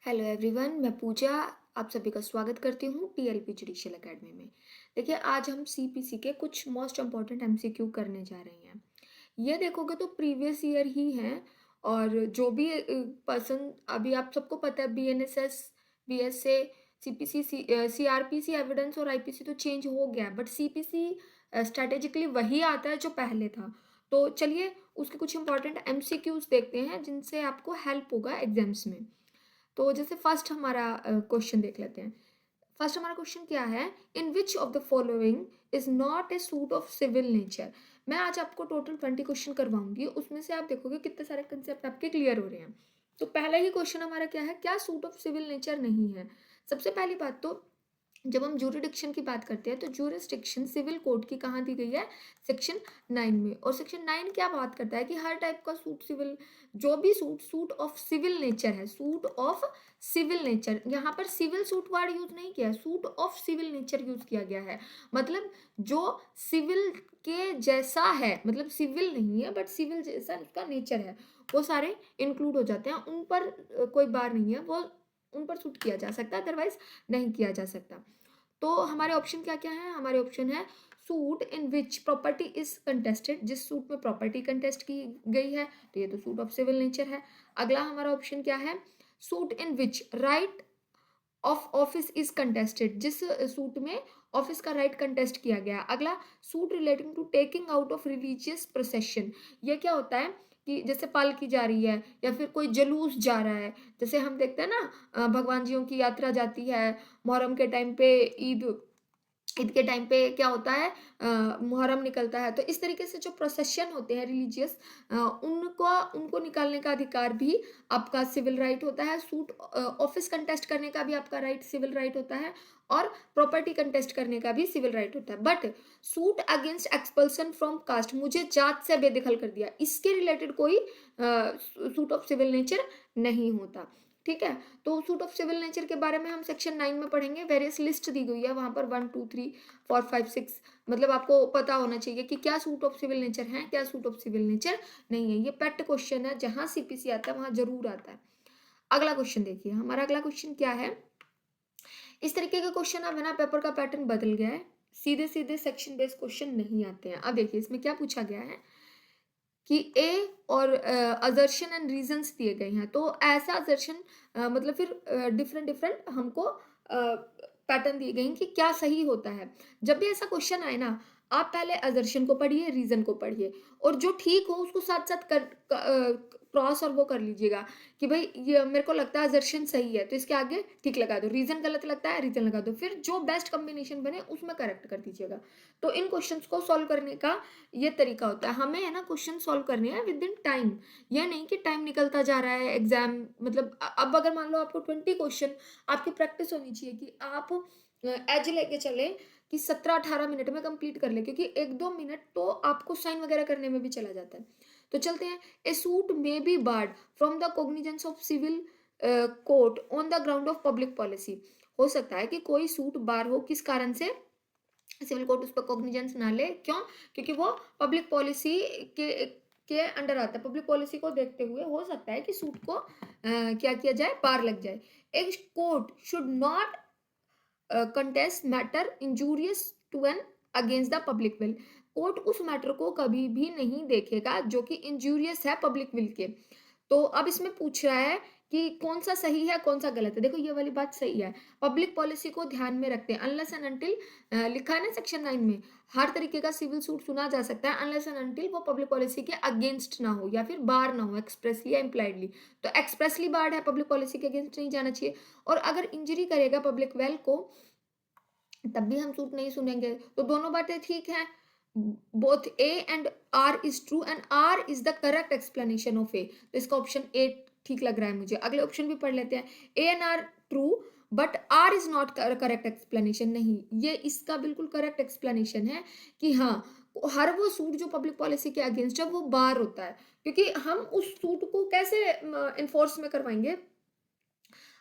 Hello everyone, मैं पूजा आप सभी का स्वागत करती हूँ टीएलपी जुडिशियल एकेडमी में। देखिए, आज हम सीपीसी के कुछ मोस्ट इम्पॉर्टेंट एमसीक्यू करने जा रहे हैं। ये देखोगे तो प्रीवियस ईयर ही हैं। और जो भी पर्सन, अभी आप सबको पता है, BNSS, BSA, CPC, CrPC evidence और आईपीसी तो चेंज हो गया, बट सीपीसी स्ट्रेटेजिकली वही आता है जो पहले था। तो चलिए उसके कुछ इंपॉर्टेंट एमसीक्यूज देखते हैं जिनसे आपको हेल्प होगा एग्जाम्स में। तो जैसे फर्स्ट हमारा क्वेश्चन देख लेते हैं। फर्स्ट हमारा क्वेश्चन क्या है? In which of the following is not a suit of civil nature. मैं आज आपको टोटल 20 क्वेश्चन करवाऊंगी, उसमें से आप देखोगे कितने सारे कंसेप्ट आपके क्लियर हो रहे हैं। तो पहला ही क्वेश्चन हमारा क्या है? क्या सूट ऑफ सिविल नेचर नहीं है? सबसे पहली बात तो, जब हम ज्यूरिडिक्शन की बात करते हैं तो ज्यूरिसडिक्शन सिविल कोड की कहाँ दी गई है? सेक्शन 9 में। और सेक्शन 9 क्या बात करता है कि हर टाइप का सूट, सिविल, जो भी suit suit of civil nature है, सूट ऑफ सिविल नेचर, यहाँ पर सिविल सूट वर्ड यूज नहीं किया है, suit of civil nature use किया गया है। मतलब जो सिविल के जैसा है, मतलब सिविल नहीं है बट सिविल जैसा उसका नेचर है, वो सारे इंक्लूड हो जाते हैं। उन पर कोई बार नहीं है, वो उन पर सूट किया जा सकता है, अदरवाइज नहीं किया जा सकता। तो हमारे ऑप्शन क्या क्या है? हमारे ऑप्शन है suit in which property is contested, जिस सूट में प्रॉपर्टी कंटेस्ट की गई है, तो ये तो सूट ऑफ सिविल नेचर है। अगला हमारा ऑप्शन क्या है? Suit in which right of office is contested, जिस सूट में ऑफिस का राइट कंटेस्ट किया गया। अगला, suit relating to taking out of religious procession. ये क्या होता है कि जैसे पालकी जा रही है या फिर कोई जुलूस जा रहा है, जैसे हम देखते हैं ना, भगवान जियों की यात्रा जाती है मुहर्रम के टाइम पे, ईद ईद के टाइम पे क्या होता है, मुहर्रम निकलता है। तो इस तरीके से जो प्रोसेशन होते हैं रिलीजियस, उनको उनको निकालने का अधिकार भी आपका सिविल राइट होता है। सूट ऑफिस कंटेस्ट करने का भी आपका राइट सिविल राइट होता है, और प्रॉपर्टी कंटेस्ट करने का भी सिविल राइट होता है। But suit against expulsion from cast, मुझे जात से बेदखल कर दिया, इसके रिलेटेड कोई सूट ऑफ सिविल नेचर नहीं होता। ठीक है, तो सूट ऑफ सिविल नेचर के बारे में हम सेक्शन 9 में पढ़ेंगे। वेरियस लिस्ट दी गई है वहां पर, 1 2 3 4 5 6, मतलब आपको पता होना चाहिए कि क्या सूट ऑफ सिविल नेचर है, क्या सूट ऑफ सिविल नेचर नहीं है। ये पेट क्वेश्चन है, जहां सीपीसी आता है वहां जरूर आता है। अगला क्वेश्चन देखिए, हमारा अगला क्वेश्चन क्या है? इस तरीके के क्वेश्चन अब है ना, पेपर का पैटर्न बदल गया है, सीधे सीधे सेक्शन बेस्ड क्वेश्चन नहीं आते हैं। अब देखिए इसमें क्या पूछा गया है कि ए और अजर्शन एंड रीजंस दिए गए हैं। तो ऐसा अजर्शन, मतलब फिर डिफरेंट डिफरेंट हमको पैटर्न दिए गए हैं कि क्या सही होता है। जब भी ऐसा क्वेश्चन आए ना, आप पहले अजर्शन को पढ़िए, रीजन को पढ़िए, और जो ठीक हो उसको साथ साथ क्रॉस और वो कर लीजिएगा कि भाई ये मेरे को लगता है अजर्शन सही है तो इसके आगे ठीक लगा दो, रीजन गलत लगता है रीजन लगा दो, फिर जो बेस्ट कॉम्बिनेशन बने उसमें करेक्ट कर दीजिएगा। तो इन क्वेश्चंस को सॉल्व करने का ये तरीका होता है। हमें है ना क्वेश्चन सॉल्व करने हैं विद इन टाइम, यह नहीं कि टाइम निकलता जा रहा है एग्जाम, मतलब अब अगर मान लो आपको 20 क्वेश्चन, आपकी प्रैक्टिस होनी चाहिए कि आप एज लेके चले कि 17-18 मिनट में कंप्लीट कर ले, क्योंकि 1-2 मिनट तो आपको साइन वगैरह करने में भी चला जाता है। तो चलते हैं। A suit may be barred from the cognizance of civil court on the ground of public policy. हो सकता है कि कोई सूट बार हो, किस कारण से? सिविल कोर्ट उस पर कॉग्निजेंस ना ले, क्यों? क्योंकि वो पब्लिक पॉलिसी के अंडर आता है। पब्लिक पॉलिसी को देखते हुए हो सकता है कि सूट को क्या किया जाए, बार लग जाए। एक court should not contest matter injurious to an against the public will. Court उस मैटर को कभी भी नहीं देखेगा जो कि इंजूरियस है पब्लिक विल के। तो अब इसमें पूछ रहा है कि कौन सा सही है कौन सा गलत है। देखो ये वाली बात सही है, पब्लिक पॉलिसी को ध्यान में रखते हैं। अनलेस एंड अनटिल, लिखा है ना सेक्शन 9 में, हर तरीके का सिविल सूट सुना जा सकता है अनलेस एंड अनटिल वो पब्लिक पॉलिसी के अगेंस्ट ना हो या फिर बार ना हो, एक्सप्रेसली या इम्प्लाइडली। तो एक्सप्रेसली बार्ड है, पब्लिक पॉलिसी के अगेंस्ट नहीं जाना चाहिए। और अगर इंजरी करेगा पब्लिक वेल को, तब भी हम सूट नहीं सुनेंगे। तो दोनों बातें ठीक है, both A and R is true and R is the correct explanation of A. तो इसका ऑप्शन ए ठीक लग रहा है मुझे। अगले ऑप्शन भी पढ़ लेते हैं। A and R true but R is not correct explanation. नहीं, ये इसका बिल्कुल करेक्ट एक्सप्लेनेशन है कि हाँ, हर वो सूट जो पब्लिक पॉलिसी के अगेंस्ट है वो बार होता है, क्योंकि हम उस सूट को कैसे इन्फोर्स में करवाएंगे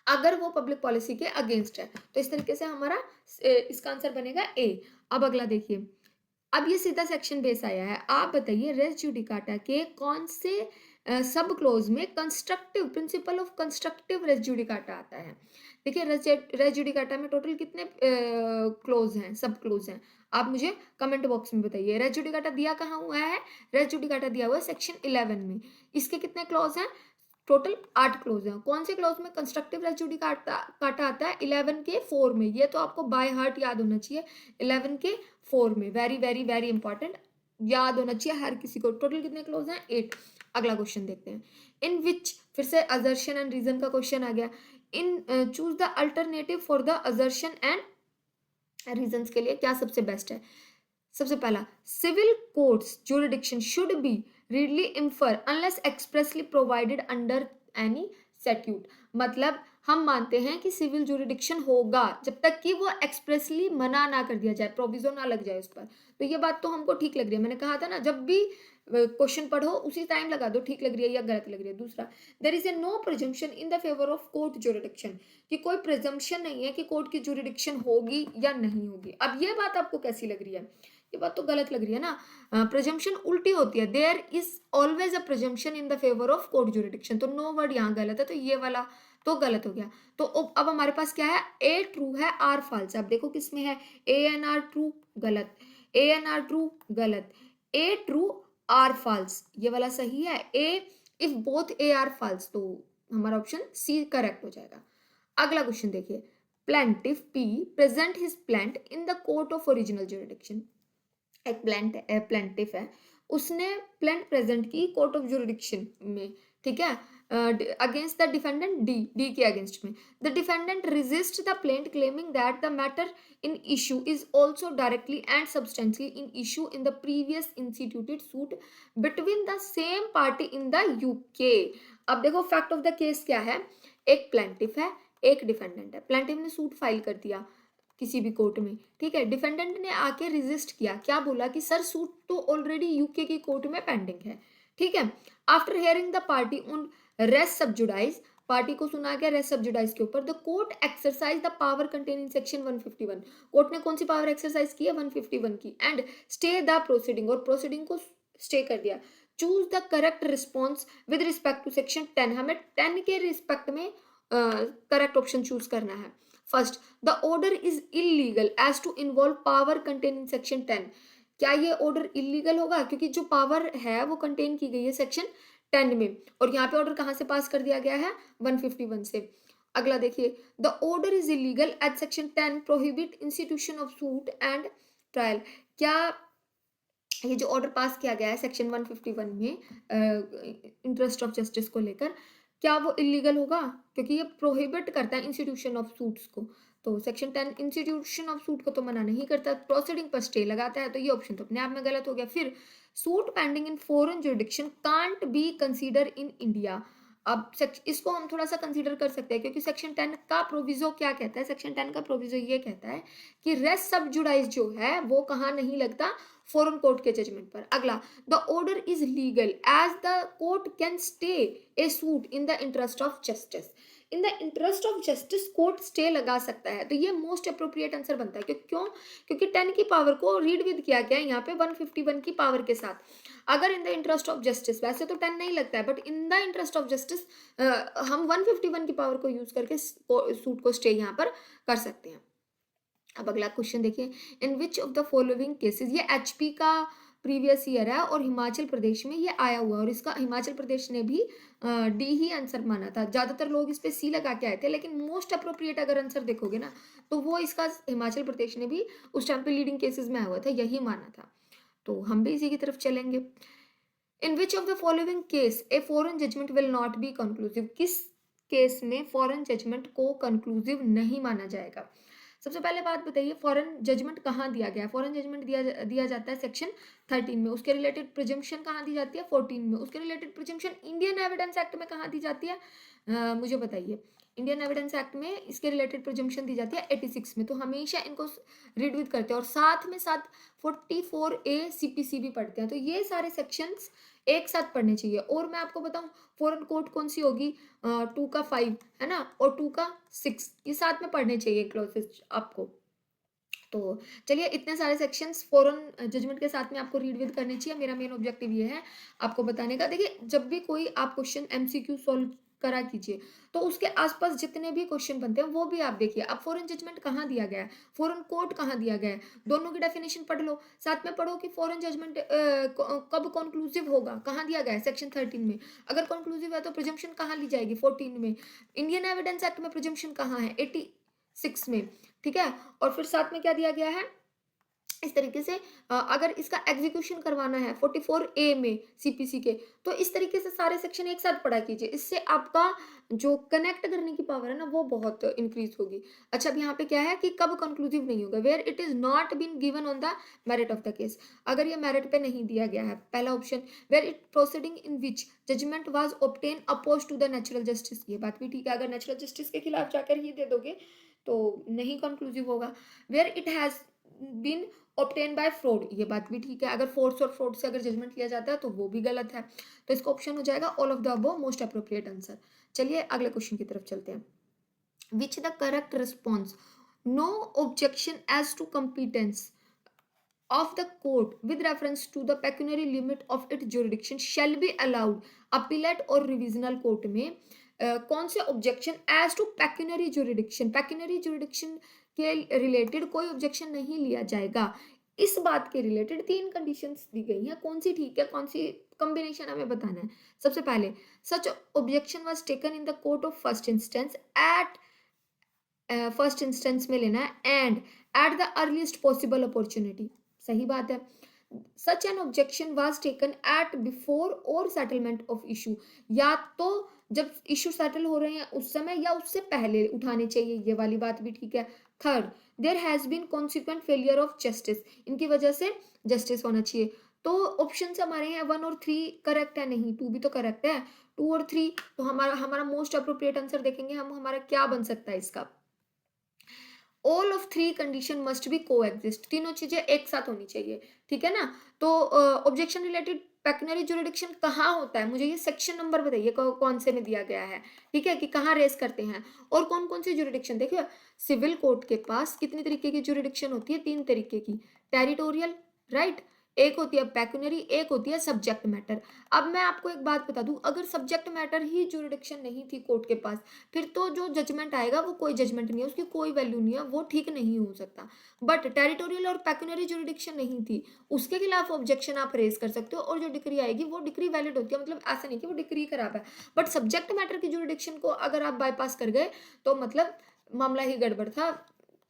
अगर वो पब्लिक पॉलिसी के अगेंस्ट है। तो इस तरीके से हमारा इसका आंसर बनेगा ए। अब अगला देखिए, अब ये सीधा सेक्शन बेस आया है। आप बताइए रेस जुडिकाटा के कौन से सब क्लोज में constructive principle of constructive res judicata आता है। देखिए रेस जुडिकाटा में टोटल कितने क्लोज हैं, सब क्लोज हैं, आप मुझे कमेंट बॉक्स में बताइए। रेस जुडिकाटा दिया कहाँ हुआ है? रेस जुडिकाटा दिया हुआ है सेक्शन 11 में। इसके कितने क्लोज हैं? टोटल 8 क्लोज हैं। कौन से क्लोज में कंस्ट्रक्टिव रेस जुडिकाटा काटा आता है? 11 के 4 में। ये तो आपको बाय हार्ट याद होना चाहिए, 11 के 4 में। वेरी वेरी वेरी इंपॉर्टेंट, याद होना चाहिए हर किसी को। टोटल कितने क्लोज हैं? 8। अगला क्वेश्चन देखते हैं। इन विच, फिर से असर्शन एंड रीजन का क्वेश्चन आ गया। In choose the alternative for the assertion and reasons के लिए क्या सबसे बेस्ट है? सबसे पहला, civil courts jurisdiction should be readily infer unless expressly provided under any statute. मतलब हम मानते हैं कि सिविल जुरिडिक्शन होगा जब तक कि वो एक्सप्रेसली मना ना कर दिया जाए, प्रोविजो ना लग जाए उस पर। तो ये बात तो हमको ठीक लग रही है। मैंने कहा था ना, जब भी क्वेश्चन पढ़ो उसी टाइम लगा दो ठीक लग रही है या गलत लग रही है। दूसरा, there is a no presumption in the favour of court jurisdiction, कि कोई प्रिजम्पशन नहीं है कि कोर्ट की जुरिडिक्शन होगी या नहीं होगी। अब ये बात आपको कैसी लग रही है? ये बात तो गलत लग रही है ना। प्रिजम्पशन उल्टी होती है, there is always a presumption in the favour of court jurisdiction. तो नो वर्ड यहाँ गलत है, तो ये वाला तो गलत हो गया। तो अब हमारे पास क्या है? ए ट्रू है, आर फॉल्स। अब देखो किसमें है? ए एन आर ट्रू, गलत। ए एन आर ट्रू, गलत। ए ट्रू, आर फॉल्स, ये वाला सही है। A if both A R false, तो हमारा ऑप्शन सी करेक्ट हो जाएगा। अगला क्वेश्चन देखिए। Plaintiff P present his plaint in the court of original jurisdiction. एक प्लेंटिफ है, उसने प्लेंट प्रेजेंट की कोर्ट ऑफ जुरिडिक्शन में, ठीक है, अगेंस्ट द डिफेंडेंट डी के अगेंस्ट में। The defendant resist the plaint claiming that the matter in issue is also directly and substantially in issue in the previous instituted suit between the same party in the UK. अब देखो fact of the case क्या है? एक plaintiff है, एक defendant है। Plaintiff ने suit file कर दिया किसी भी कोर्ट में, ठीक है। डिफेंडेंट ने आके रेजिस्ट किया, क्या बोला कि सर सूट तो ऑलरेडी यूके की कोर्ट में पेंडिंग है, ठीक है। After hearing the party on res sub judice, party को सुना गया रेस सब्जुडाइज के ऊपर, the court exercise the power containing section 151। Court ने कौन सी पावर एक्सरसाइज की है? 151 की। एंड स्टे द प्रोसीडिंग, और प्रोसीडिंग को स्टे कर दिया। Choose the correct response with respect to section 10। हमें 10 के रिस्पेक्ट में करेक्ट ऑप्शन चूज करना है। First, the order is illegal as to involve power contain in section 10। क्या ये ऑर्डर इलीगल होगा? क्योंकि जो पावर है वो कंटेन की गई है सेक्शन 10 में, और यहाँ पे ऑर्डर कहाँ से पास कर दिया गया है? 151 से। अगला देखिए, the order is illegal at section 10 prohibit institution of suit and trial. क्या ये जो ऑर्डर पास किया गया है सेक्शन 151 में इंटरेस्ट ऑफ जस्टिस को लेकर, क्या वो इलीगल होगा? क्योंकि ये प्रोहिबिट करता है इंस्टीट्यूशन ऑफ सूट्स को। तो सेक्शन 10 इंस्टीट्यूशन ऑफ सूट को तो मना नहीं करता, प्रोसीडिंग पर स्टे लगाता है। तो ये ऑप्शन तो अपने आप में गलत हो गया। फिर suit pending in foreign jurisdiction can't be consider in India. अब इसको हम थोड़ा सा कंसीडर कर सकते हैं, क्योंकि सेक्शन 10 का प्रोविजो क्या कहता है? सेक्शन 10 का प्रोविजो ये कहता है कि रेस सब जुडाइज जो है वो कहाँ नहीं लगता? फॉरेन कोर्ट के जजमेंट पर। अगला, the order is legal as the court can stay a suit in the interest of justice. In the interest of justice court stay लगा सकता है। तो ये मोस्ट अप्रोप्रिएट आंसर बनता है। क्यों? क्योंकि 10 की पावर को रीड विद किया गया है यहाँ पे 151 की पावर के साथ। अगर इन द इंटरेस्ट ऑफ जस्टिस, वैसे तो 10 नहीं लगता है, but in the interest of justice हम 151 की पावर को यूज करके सूट को स्टे यहाँ पर कर सकते हैं। अब अगला क्वेश्चन देखिए। In which of the following cases, ये एचपी का प्रीवियस ईयर है और हिमाचल प्रदेश में ये आया हुआ है, और इसका हिमाचल प्रदेश ने भी डी ही आंसर माना था। ज्यादातर लोग इस पे सी लगा के आए थे, लेकिन मोस्ट अप्रोप्रिएट अगर आंसर देखोगे ना, तो वो इसका हिमाचल प्रदेश ने भी उस टाइम पे लीडिंग केसेस में आया हुआ था, यही माना था। तो हम भी इसी की तरफ चलेंगे। In which of the following case a foreign judgment will not be conclusive, किस केस में फॉरेन जजमेंट को कंक्लूसिव नहीं माना जाएगा? सबसे पहले बात बताइए, फॉरेन जजमेंट कहाँ दिया गया है? फॉरेन जजमेंट दिया जाता है सेक्शन 13 में। उसके रिलेटेड प्रिजम्पशन कहाँ दी जाती है? 14 में। उसके related presumption Indian evidence act में कहाँ दी जाती है? मुझे बताइए। इंडियन एविडेंस एक्ट में इसके रिलेटेड प्रिजम्पशन दी जाती है 86 में। तो हमेशा इनको रीड विद करते हैं, और साथ में साथ 44A CPC भी पढ़ते हैं। तो ये सारे सेक्शंस एक साथ पढ़ने चाहिए। और मैं आपको बताऊं, फॉरेन कोर्ट कौन सी होगी? 2 का 5 है ना, और 2 का 6, ये साथ में पढ़ने चाहिए क्लॉसेस आपको। तो चलिए, इतने सारे सेक्शंस फॉरेन जजमेंट के साथ में आपको रीड विद करने चाहिए। मेरा मेन ऑब्जेक्टिव ये है आपको बताने का। देखिए, जब भी कोई आप क्वेश्चन एमसीक्यू सॉल्व करा कीजिए, तो उसके आसपास जितने भी क्वेश्चन बनते हैं वो भी आप देखिए। अब फॉरेन जजमेंट कहाँ दिया गया है, फॉरेन कोर्ट कहाँ दिया गया है, दोनों की डेफिनेशन पढ़ लो। साथ में पढ़ो कि फॉरेन जजमेंट कब कंक्लूसिव होगा, कहाँ दिया गया है, सेक्शन 13 में। अगर कंक्लूसिव है तो प्रिजम्पशन कहाँ ली जाएगी, 14 में। इंडियन एविडेंस एक्ट में प्रिजम्पशन कहाँ है, 86 में। ठीक है, और फिर साथ में क्या दिया गया है, इस तरीके से अगर इसका एग्जीक्यूशन करवाना है 44A में सीपीसी के, तो इस तरीके से सारे सेक्शन एक साथ पढ़ा कीजिए। इससे आपका जो कनेक्ट करने की पावर है ना, वो बहुत इंक्रीज होगी। अच्छा, अब यहाँ पे क्या है कि कब कंक्लूसिव नहीं होगा, where it is not been given on the merit of the case. अगर ये मेरिट पे नहीं दिया गया है, पहला option, where it proceeding in which judgement was obtain oppose to the natural justice. ये बात भी ठीक है, अगर नेचुरल जस्टिस के खिलाफ जाकर ही दे दोगे तो नहीं कंक्लूसिव होगा। Where it has been obtain by fraud, ये बात भी ठीक है, अगर फोर्स और फ्रॉड से अगर जजमेंट लिया जाता है तो वो भी गलत है। तो इसका ऑप्शन हो जाएगा all of the above, most appropriate answer. चलिए अगले क्वेश्चन की तरफ चलते हैं। Which the correct response, no objection as to competence of the court with reference to the pecuniary limit of its jurisdiction shall be allowed appellate और revisional court में कौन से objection as to pecuniary jurisdiction, pecuniary jurisdiction के related कोई objection नहीं लिया जाएगा। इस बात के रिलेटेड तीन कंडीशंस दी गई हैं, कौन सी ठीक है, कौन सी कॉम्बिनेशन हमें बताना है। सबसे पहले, such objection was taken in the court of first instance at first instance में लेना है, and at the earliest possible opportunity, सही बात है। Such an objection was taken at before or settlement of issue, या तो जब इशू सेटल हो रहे हैं उस समय या उससे पहले उठाने चाहिए, ये वाली बात भी ठीक है। Third, there has been consequent failure of justice, इनकी वजह से जस्टिस होना चाहिए। तो ऑप्शन हमारे हैं 1 और 3 करेक्ट है, नहीं 2 भी तो करेक्ट है, 2 और 3। तो हमारा हमारा मोस्ट अप्रोप्रिएट आंसर देखेंगे हम, हमारा क्या बन सकता है इसका। All of three condition must be को एग्जिस्ट, तीनों चीजें एक साथ होनी चाहिए, ठीक है ना। तो ऑब्जेक्शन रिलेटेड पेक्यूनरी जुरिडिक्शन कहाँ होता है, मुझे ये सेक्शन नंबर बताइए कौन से में दिया गया है, ठीक है, कि कहाँ रेस करते हैं और कौन कौन सी जुरिडिक्शन। देखिए, सिविल कोर्ट के पास कितनी तरीके की जुरिडिक्शन होती है, 3 तरीके की। टेरिटोरियल, राइट, एक होती है पेक्यूनरी, एक होती है सब्जेक्ट मैटर। अब मैं आपको एक बात बता दूं, अगर सब्जेक्ट मैटर ही जुरिडिक्शन नहीं थी कोर्ट के पास, फिर तो जो जजमेंट आएगा वो कोई जजमेंट नहीं है, उसकी कोई वैल्यू नहीं है, वो ठीक नहीं हो सकता। बट टेरिटोरियल और पेक्यूनरी जुरिडिक्शन नहीं थी, उसके खिलाफ ऑब्जेक्शन आप रेज कर सकते हो, और जो डिक्री आएगी वो डिक्री वैलिड होती है, मतलब ऐसा नहीं कि वो डिक्री खराब है। बट सब्जेक्ट मैटर की जुरिडिक्शन को अगर आप बाईपास कर गए तो मतलब मामला ही गड़बड़ था,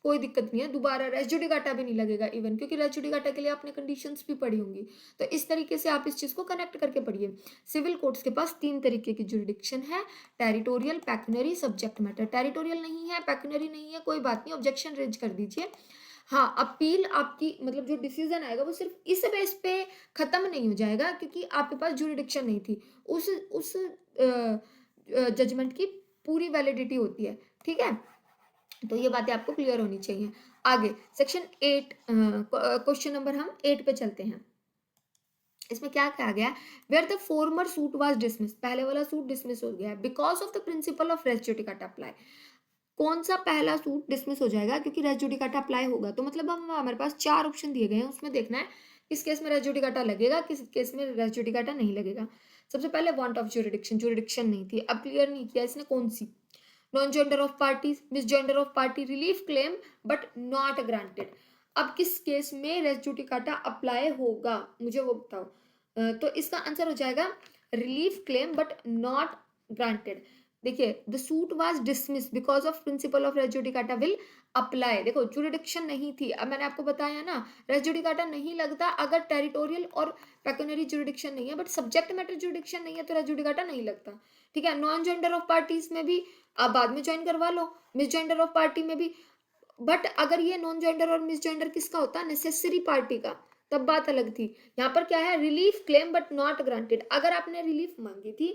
कोई दिक्कत नहीं है, दोबारा रेस जुडिकाटा भी नहीं लगेगा इवन, क्योंकि रेस जुडिकाटा के लिए आपने कंडीशंस भी पढ़ी होंगी। तो इस तरीके से आप इस चीज को कनेक्ट करके पढ़िए। सिविल कोर्ट्स के पास 3 तरीके की जुरिडिक्शन है, territorial, pecuniary, subject matter. Territorial नहीं है, पेक्यूनरी नहीं है, कोई बात नहीं, ऑब्जेक्शन रेज कर दीजिए। हाँ, अपील आपकी मतलब जो डिसीजन आएगा वो सिर्फ इस बेस पे खत्म नहीं हो जाएगा, क्योंकि आपके पास जुरिडिक्शन नहीं थी, उस जजमेंट की पूरी वैलिडिटी होती है, ठीक है। तो ये बातें आपको क्लियर होनी चाहिए। आगे सेक्शन 8, क्वेश्चन नंबर हम 8 पे चलते हैं। इसमें क्या कहा गया, where the former suit was dismiss, पहले वाला सूट डिसमिस हो गया because of the principle of res judicata apply. कौन सा पहला सूट डिसमिस हो जाएगा, क्योंकि रेस जुडिकाटा अप्लाई होगा। तो मतलब हम हमारे पास 4 ऑप्शन दिए गए हैं, उसमें देखना है किस केस में रेस जुडिकाटा लगेगा, किस केस में रेस जुडिकाटा नहीं लगेगा। सबसे पहले वांट ऑफ जुरिडिक्शन, जुरिडिक्शन नहीं थी, अब क्लियर नहीं किया इसने कौन सी। non-gender of parties, misgender of party, relief claim but not granted। अब किस केस में रेस जुडिकाटा अप्लाई होगा, मुझे वो बताओ। तो इसका आंसर हो जाएगा relief claim but not granted. देखिए, the suit was dismiss because of principle of res judicata will apply. देखो, जुरिडिक्शन नहीं थी, अब मैंने आपको बताया ना, रेस जुडिकाटा नहीं लगता अगर टेरिटोरियल और पेक्यूनरी जुरिडिक्शन नहीं है, बट सब्जेक्ट मैटर जुरिडिक्शन नहीं है तो रेस जुडिकाटा नहीं लगता, ठीक है। नॉन जेंडर ऑफ पार्टीज में भी आप बाद में ज्वाइन करवा लो, मिस जेंडर ऑफ पार्टी में भी, बट अगर ये नॉन जेंडर और मिस जेंडर किसका होता है, नेसेसरी पार्टी का, तब बात अलग थी। यहाँ पर क्या है, relief claim but not granted. अगर आपने रिलीफ मांगी थी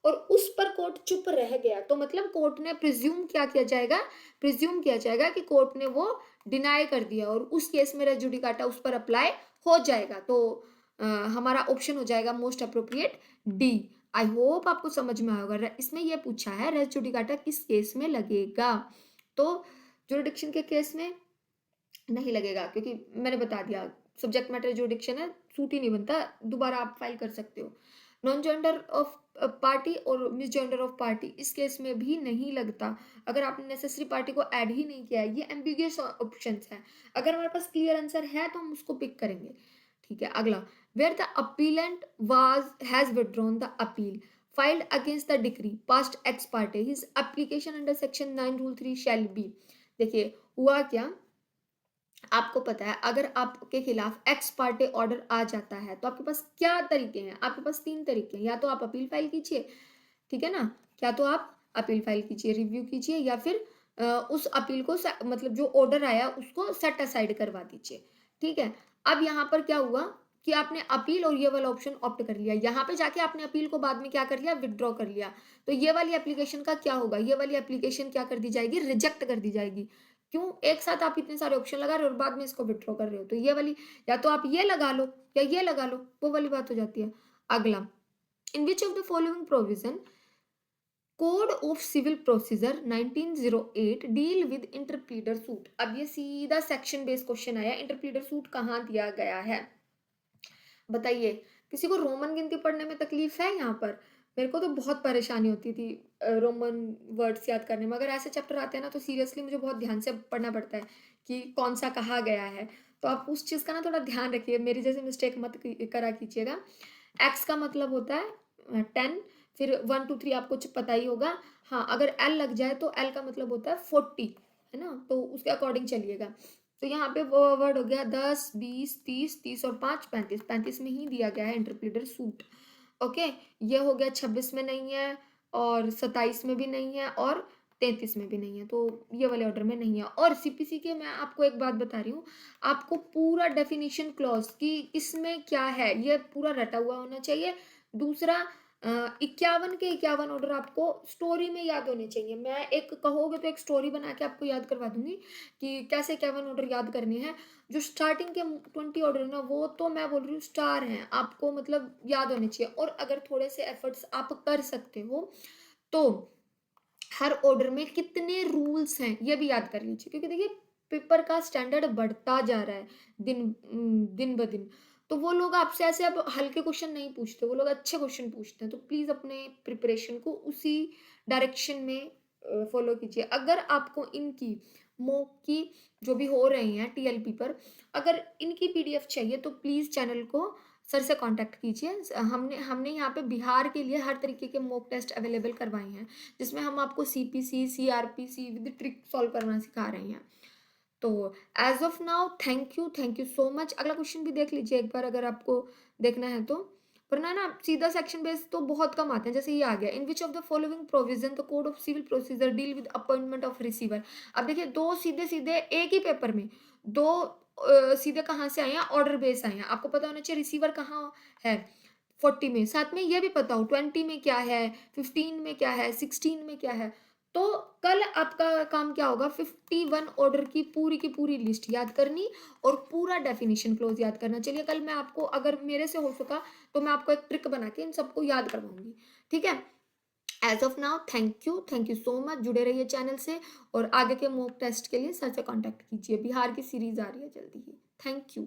और उस पर कोर्ट चुप रह गया तो मतलब कोर्ट ने प्रिज्यूम क्या किया जाएगा, प्रिज्यूम किया जाएगा कि कोर्ट ने वो डिनाई कर दिया, और उस केस में रेस जुडिकाटा उस पर अप्लाई हो जाएगा। तो हमारा ऑप्शन हो जाएगा most appropriate D. I hope आपको समझ में आएगा। इसमें यह पूछा है रेस जुडिकाटा किस केस में लगेगा, तो जुरिडिक्शन के केस में नहीं लगेगा, क्योंकि मैंने बता दिया सब्जेक्ट मैटर जुरिडिक्शन है, सूट ही नहीं बनता, दोबारा आप फाइल कर सकते हो। नॉन जेंडर ऑफ पार्टी और मिस जेंडर ऑफ पार्टी इस केस में भी नहीं लगता, अगर आपने नेसेसरी पार्टी को ऐड ही नहीं किया है। ये एम्बिगियस ऑप्शंस हैं, अगर हमारे पास क्लियर आंसर है तो हम उसको पिक करेंगे। ठीक है, अगला, where the appellant was has withdrawn the appeal filed against the decree passed ex parte his application under section 9 rule 3 shall be। देखिए हुआ क्या, आपको पता है अगर आपके खिलाफ एक्स पार्टी ऑर्डर आ जाता है तो आपके पास क्या तरीके हैं, आपके पास तीन तरीके हैं, या तो आप अपील फाइल कीजिए, ठीक है ना, क्या तो आप अपील फाइल कीजिए, रिव्यू कीजिए, या फिर उस अपील को मतलब जो ऑर्डर आया उसको सेट असाइड करवा दीजिए। ठीक है, अब यहाँ पर क्या हुआ कि आपने अपील और ये वाला ऑप्शन ऑप्ट कर लिया, यहाँ पे जाके आपने अपील को बाद में क्या कर लिया, विदड्रॉ कर लिया, तो ये वाली एप्लीकेशन का क्या होगा, ये वाली एप्लीकेशन क्या कर दी जाएगी, रिजेक्ट कर दी जाएगी। क्यों, एक साथ आप इतने सारे ऑप्शन लगा रहे हो और बाद में इसको विदड्रॉ कर रहे हो, तो ये वाली या तो आप ये लगा लो या ये लगा लो, वो वाली बात हो जाती है। अगला, in which of the following provision code of civil procedure 1908 deal with interpleader suit. अब ये सीधा सेक्शन बेस्ड क्वेश्चन आया, इंटरप्लीडर सूट कहाँ दिया गया है, बताइए। किसी को रोमन गिनती पढ़ने में तकलीफ है यहाँ पर, मेरे को तो बहुत परेशानी होती थी रोमन वर्ड्स याद करने में, अगर ऐसे चैप्टर आते हैं ना तो सीरियसली मुझे बहुत ध्यान से पढ़ना पड़ता है कि कौन सा कहा गया है, तो आप उस चीज़ का ना थोड़ा ध्यान रखिए, मेरी जैसे मिस्टेक मत करा कीजिएगा। एक्स का मतलब होता है 10, फिर 1 2 3 आपको पता ही होगा। हाँ, अगर एल लग जाए तो एल का मतलब होता है 40, है ना, तो उसके अकॉर्डिंग चलिएगा। तो यहाँ पे वो वर्ड हो गया 10 20 30, 30 और 5 35, 35 में ही दिया गया है इंटरप्रीटर सूट। ओके, ये हो गया 26 में नहीं है, और 27 में भी नहीं है, और 33 में भी नहीं है, तो ये वाले ऑर्डर में नहीं है। और सीपीसी के मैं आपको एक बात बता रही हूँ, आपको पूरा डेफिनेशन क्लॉज कि इसमें क्या है ये पूरा रटा हुआ होना चाहिए। दूसरा, 51 के 51 ऑर्डर आपको स्टोरी में याद होने चाहिए, मैं एक कहोगे तो एक स्टोरी बना के आपको याद करवा दूंगी कि कैसे 51 ऑर्डर याद करने हैं। जो स्टार्टिंग के 20 ऑर्डर ना, वो तो मैं बोल रही हूँ स्टार हैं, आपको मतलब याद होने चाहिए, और अगर थोड़े से एफर्ट्स आप कर सकते हो तो हर ऑर्डर में कितने रूल्स हैं ये भी याद कर लीजिए, क्योंकि देखिए पेपर का स्टैंडर्ड बढ़ता जा रहा है दिन ब दिन, तो वो लोग आपसे ऐसे अब हल्के क्वेश्चन नहीं पूछते, वो लोग अच्छे क्वेश्चन पूछते हैं, तो प्लीज अपने प्रिपरेशन को उसी डायरेक्शन में फॉलो कीजिए। अगर आपको इनकी मॉक की जो भी हो रही हैं टीएलपी पर, अगर इनकी पीडीएफ चाहिए तो प्लीज चैनल को सर से कांटेक्ट कीजिए। हमने हमने यहाँ पे बिहार के लिए हर तरीके के मॉक टेस्ट अवेलेबल करवाए हैं, जिसमें हम आपको CPC CrPC with trick solve करना सिखा रहे हैं। तो as of now thank you so much. अगला क्वेश्चन भी देख लीजिए एक बार अगर आपको देखना है तो, वरना ना सीधा सेक्शन बेस तो बहुत कम आते हैं, जैसे ये आ गया, in which of the following provision the code of civil procedure deal with appointment of receiver. अब देखिए दो सीधे सीधे एक ही पेपर में दो सीधे कहाँ से आए हैं, ऑर्डर बेस आए हैं, आपको पता होना चाहिए रिसीवर कहाँ है 40 में, साथ में ये भी पता हो 20 में क्या है, 15 में क्या है, 16 में क्या है। तो कल आपका काम क्या होगा, 51 ऑर्डर की पूरी लिस्ट याद करनी और पूरा डेफिनेशन क्लोज याद करना। चलिए कल मैं आपको, अगर मेरे से हो सका तो मैं आपको एक ट्रिक बना के इन सबको याद करवाऊंगी, ठीक है। As of now thank you so much, जुड़े रहिए चैनल से, और आगे के मॉक टेस्ट के लिए सर से कांटेक्ट कीजिए, बिहार की सीरीज आ रही है जल्दी ही। Thank you.